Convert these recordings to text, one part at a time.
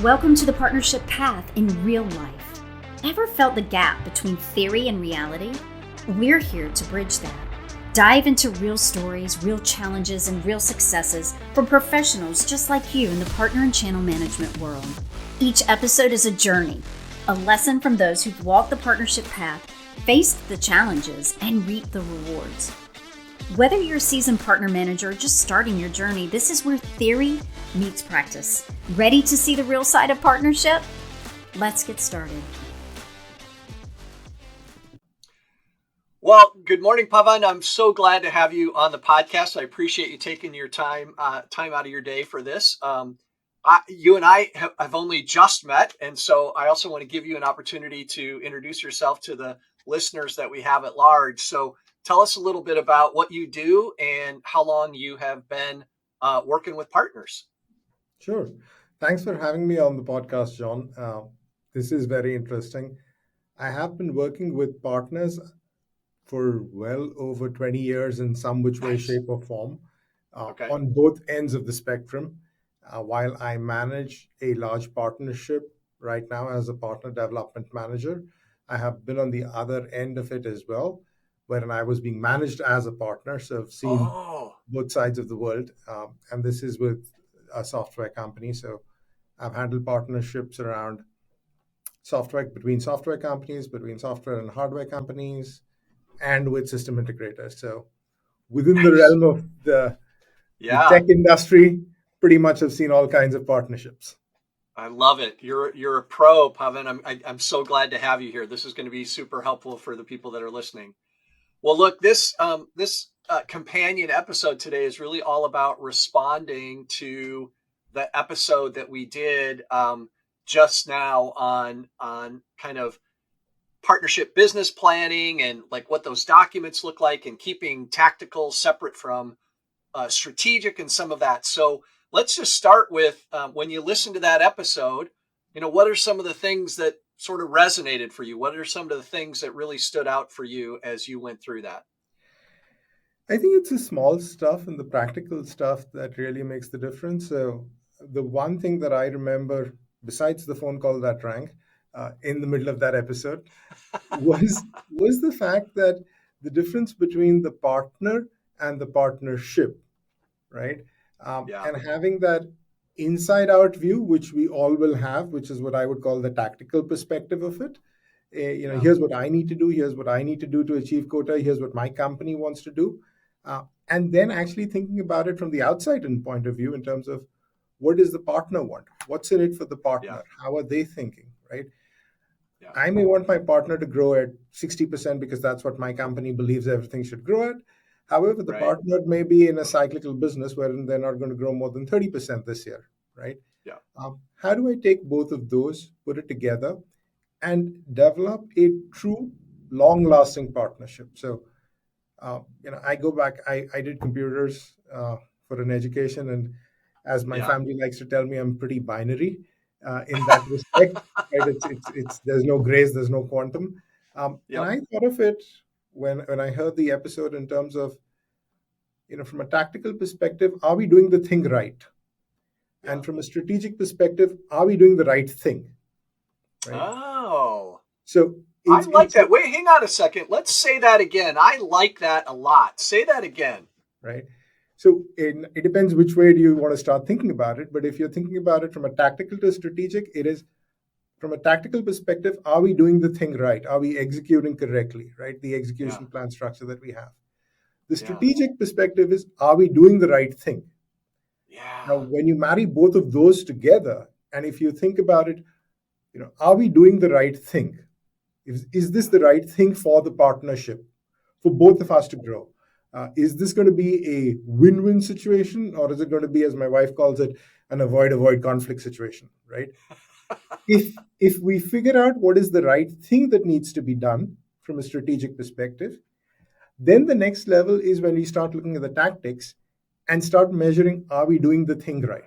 Welcome to the partnership path in real life. Ever felt the gap between theory and reality? We're here to bridge that. Dive into real stories, real challenges, and real successes from professionals just like you in the partner and channel management world. Each episode is a journey, a lesson from those who've walked the partnership path, faced the challenges, and reaped the rewards. Whether you're a seasoned partner manager or just starting your journey, this is where theory meets practice. Ready to see the real side of partnership? Let's get started. Well, good morning, Pavan. I'm so glad to have you on the podcast. I appreciate you taking your time out of your day for this. You and I have only just met, and so I also want to give you an opportunity to introduce yourself to the listeners that we have at large. So tell us a little bit about what you do and how long you have been working with partners. Sure. Thanks for having me on the podcast, John. This is very interesting. I have been working with partners for well over 20 years in some which way, Nice. shape, or form Okay. on both ends of the spectrum. While I manage a large partnership right now as a partner development manager, I have been on the other end of it as well, when I was being managed as a partner. So I've seen Oh, both sides of the world. And this is with a software company. So I've handled partnerships around software, between software companies, between software and hardware companies, and with system integrators. So within the nice. realm of the Yeah. tech industry, pretty much have seen all kinds of partnerships. I love it. You're a pro, Pavan. I'm so glad to have you here. This is going to be super helpful for the people that are listening. Well, look, this companion episode today is really all about responding to the episode that we did just now on kind of partnership business planning and like what those documents look like and keeping tactical separate from strategic and some of that. So let's just start with when you listen to that episode, what are some of the things that sort of resonated for you? What are some of the things that really stood out for you as you went through that? I think it's the small stuff and the practical stuff that really makes the difference. So the one thing that I remember, besides the phone call that rang in the middle of that episode, was the fact that the difference between the partner and the partnership, right? Yeah, And having that inside out view, which we all will have, which is what I would call the tactical perspective of it. yeah, Here's what I need to do. Here's what I need to do to achieve quota. Here's what my company wants to do. And then actually thinking about it from the outside in point of view in terms of what does the partner want? What's in it for the yeah, partner? How are they thinking, right? yeah, I may want my partner to grow at 60% because that's what my company believes everything should grow at. However, the right, partner may be in a cyclical business wherein they're not going to grow more than 30% this year, right? yeah, How do I take both of those, put it together, and develop a true long lasting partnership? So, I go back, I did computers for an education. And as my yeah, family likes to tell me, I'm pretty binary in that respect. Right? It's there's no grays, there's no quantum. And yep, I thought of it when I heard the episode in terms of, from a tactical perspective, are we doing the thing right? yeah. And from a strategic perspective, are we doing the right thing? Right. Oh, So I it's like it's that. Wait, hang on a second. Let's say that again. I like that a lot. Say that again. right. So it depends which way do you want to start thinking about it. But if you're thinking about it from a tactical to strategic, it is from a tactical perspective, are we doing the thing right? Are we executing correctly? Right. The Yeah, execution plan structure that we have. The yeah, strategic perspective is, are we doing the right thing? Now, yeah, when you marry both of those together, and if you think about it, are we doing the right thing? Is this yeah, the right thing for the partnership, for both of us to grow? Is this going to be a win-win situation, or is it going to be, as my wife calls it, an avoid conflict situation? Right? If we figure out what is the right thing that needs to be done from a strategic perspective, then the next level is when we start looking at the tactics and start measuring, are we doing the thing right?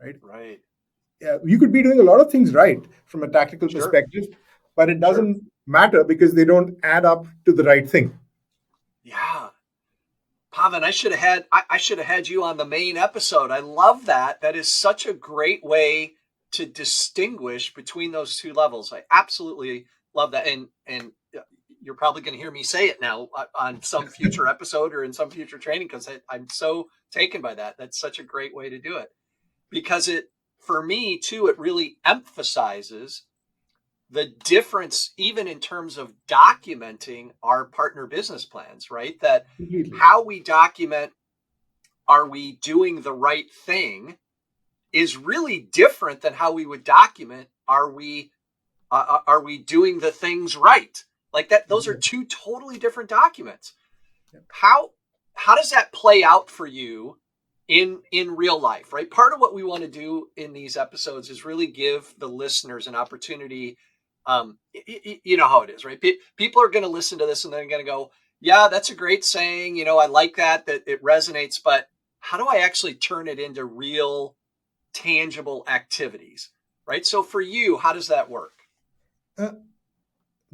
right, Right? right. You could be doing a lot of things right from a tactical Sure, perspective, but it sure. doesn't matter because they don't add up to the right thing. Yeah. Pavan, I should have had you on the main episode. I love that. That is such a great way to distinguish between those two levels. I absolutely love that. And you're probably going to hear me say it now on some future episode or in some future training, because I'm so taken by that. That's such a great way to do it, because for me too, it really emphasizes the difference, even in terms of documenting our partner business plans, right? That Completely. how we document, are we doing the right thing, is really different than how we would document, are we doing the things right? Like that, those are two totally different documents. Yep. How does that play out for you in real life, right? Part of what we want to do in these episodes is really give the listeners an opportunity. You know how it is, right? People are going to listen to this and they're going to go, yeah, that's a great saying, you know, I like that it resonates, but how do I actually turn it into real tangible activities, right? So for you, how does that work? Uh,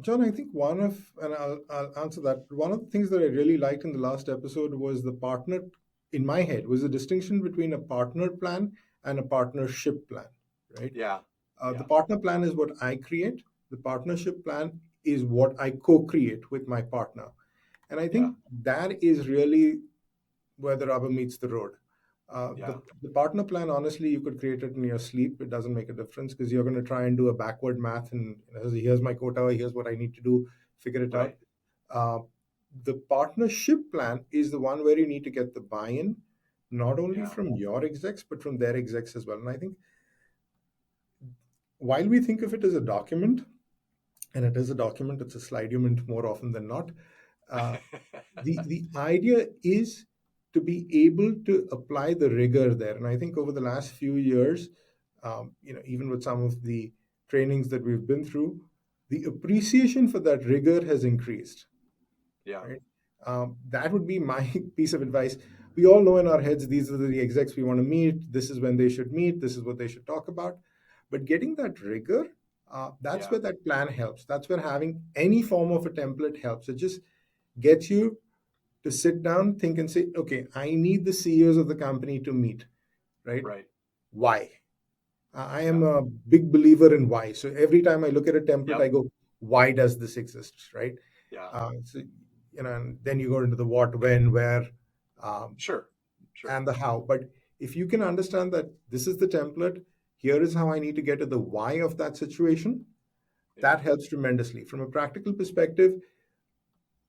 John, I think and I'll answer that. One of the things that I really liked in the last episode was the partner, in my head, was the distinction between a partner plan and a partnership plan, right? Yeah. The Yeah. partner plan is what I create. The partnership plan is what I co-create with my partner. And I Yeah. think that is really where the rubber meets the road. Yeah. The partner plan, honestly, you could create it in your sleep. It doesn't make a difference because you're going to try and do a backward math and here's my quota, here's what I need to do, figure it out. Right. Uh, the partnership plan is the one where you need to get the buy-in, not only Yeah. from your execs, but from their execs as well. And I think while we think of it as a document, and it is a document, it's a slide you mint more often than not. Uh, the idea is to be able to apply the rigor there. And I think over the last few years, even with some of the trainings that we've been through, the appreciation for that rigor has increased. Yeah. Right? That would be my piece of advice. We all know in our heads these are the execs we want to meet. This is when they should meet. This is what they should talk about. But getting that rigor, that's Yeah. where that plan helps. That's where having any form of a template helps. It just gets you to sit down, think, and say, okay, I need the CEOs of the company to meet, right? Right. Why? I am Yeah. a big believer in why. So every time I look at a template, Yep. I go, why does this exist, right? Yeah. And then you go into the what, when, where, um, Sure. Sure. and the how. But if you can understand that this is the template, here is how I need to get to the why of that situation, Yeah. that helps tremendously. From a practical perspective,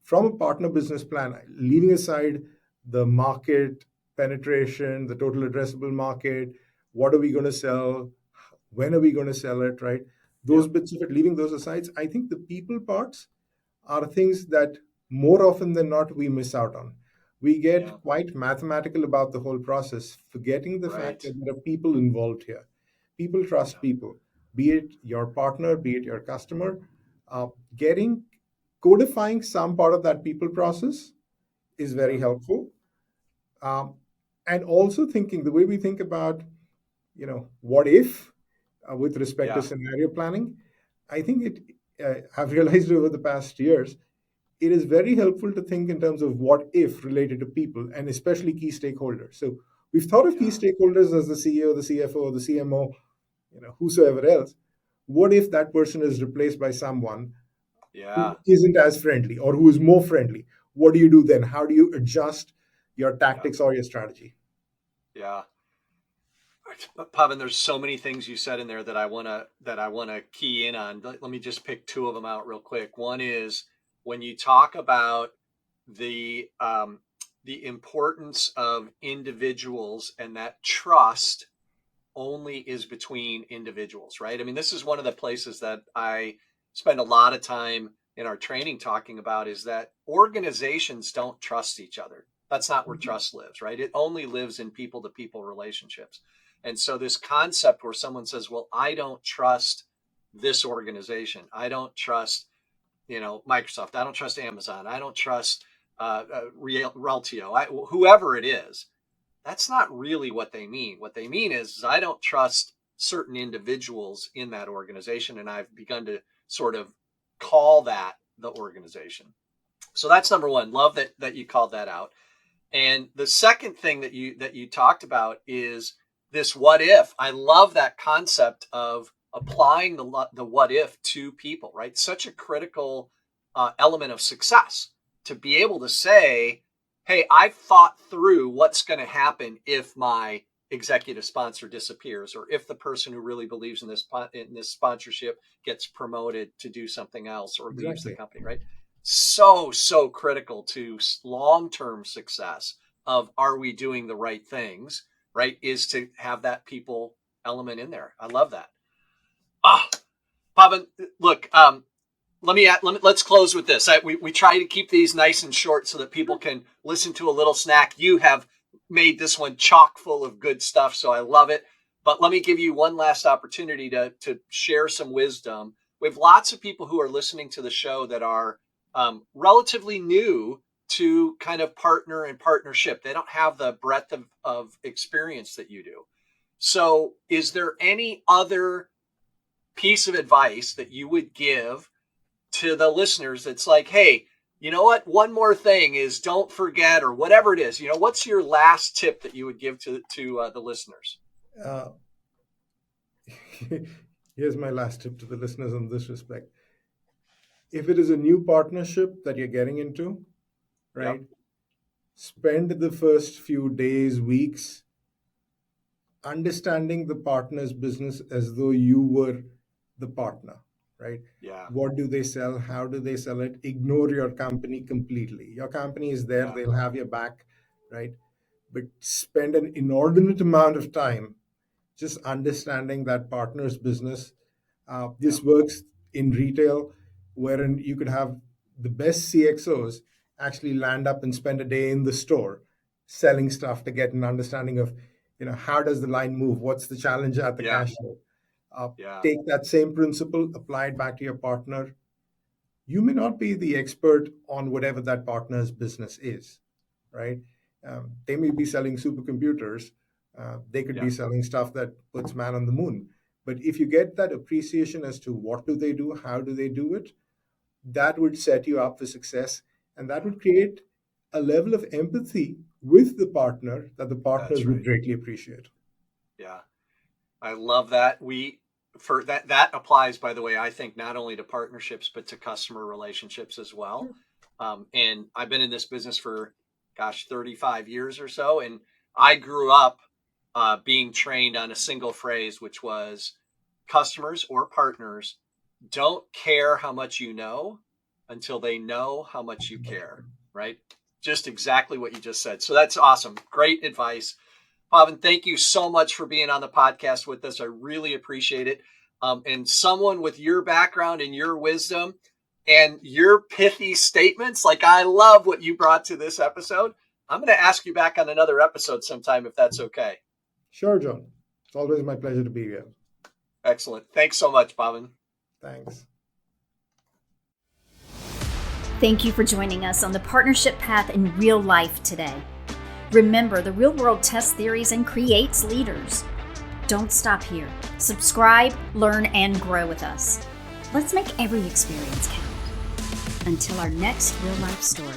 from a partner business plan, leaving aside the market penetration, the total addressable market, what are we going to sell, when are we going to sell it, right? Those Yep. bits of it, leaving those aside, I think the people parts are things that more often than not we miss out on. We Yeah. get quite mathematical about the whole process, forgetting the fact Right. that there are people involved here. People trust Yeah. people, be it your partner, be it your customer. Getting codifying some part of that people process is very Yeah. helpful. Um, and also thinking the way we think about, what if with respect to Yeah. scenario planning, I think I've realized over the past years, it is very helpful to think in terms of what if related to people and especially key stakeholders. So we've thought of key Yeah. stakeholders as the CEO, the CFO, the CMO, whosoever else. What if that person is replaced by someone Yeah. who isn't as friendly or who is more friendly? What do you do then? How do you adjust your Yeah. tactics or your strategy? Yeah. Pavan, there's so many things you said in there that I wanna key in on. Let me just pick two of them out real quick. One is when you talk about the the importance of individuals, and that trust only is between individuals, right? I mean, this is one of the places that I spend a lot of time in our training talking about, is that organizations don't trust each other. That's not where Mhm. trust lives, right? It only lives in people to people relationships. And so this concept where someone says, well, I don't trust this organization. I don't trust, Microsoft. I don't trust Amazon. I don't trust Reltio. Whoever it is, that's not really what they mean. What they mean is I don't trust certain individuals in that organization, and I've begun to sort of call that the organization. So that's number one. Love that you called that out. And the second thing that you talked about is this what if. I love that concept of applying the what if to people, right? Such a critical element of success to be able to say, hey, I've thought through what's going to happen if my executive sponsor disappears, or if the person who really believes in this sponsorship gets promoted to do something else or leaves the company, right? So critical to long-term success of, are we doing the right things, right? Is to have that people element in there. I love that. Pavan, look, let's close with this. We try to keep these nice and short so that people can listen to a little snack. You have made this one chock full of good stuff, so I love it. But let me give you one last opportunity to share some wisdom. We have lots of people who are listening to the show that are relatively new to kind of partner and partnership. They don't have the breadth of experience that you do. So is there any other piece of advice that you would give to the listeners that's like, hey, you know what? One more thing is, don't forget, or whatever it is. What's your last tip that you would give to the listeners? Here's my last tip to the listeners in this respect. If it is a new partnership that you're getting into, right? Yep. Spend the first few days, weeks, understanding the partner's business as though you were the partner, right? Yeah. What do they sell? How do they sell it? Ignore your company completely. Your company is there. Yeah. They'll have your back, right? But spend an inordinate amount of time just understanding that partner's business. This works in retail, wherein you could have the best CXOs actually land up and spend a day in the store selling stuff to get an understanding of, how does the line move? What's the challenge at the cashier? Take that same principle, apply it back to your partner. You may not be the expert on whatever that partner's business is, right? They may be selling supercomputers. They could be selling stuff that puts man on the moon. But if you get that appreciation as to what do they do, how do they do it, that would set you up for success. And that would create a level of empathy with the partner that the partners would greatly appreciate. Yeah, I love that. That applies, by the way, I think not only to partnerships, but to customer relationships as well. And I've been in this business for, 35 years or so. And I grew up being trained on a single phrase, which was, customers or partners don't care how much you know until they know how much you care, right? Just exactly what you just said. So that's awesome. Great advice. Pavan, thank you so much for being on the podcast with us. I really appreciate it. And someone with your background and your wisdom and your pithy statements, like I love what you brought to this episode. I'm going to ask you back on another episode sometime, if that's okay. Sure, John. It's always my pleasure to be here. Excellent. Thanks so much, Pavan. Thanks. Thank you for joining us on the partnership path in real life today. Remember, the real world tests theories and creates leaders. Don't stop here. Subscribe, learn, and grow with us. Let's make every experience count. Until our next real life story.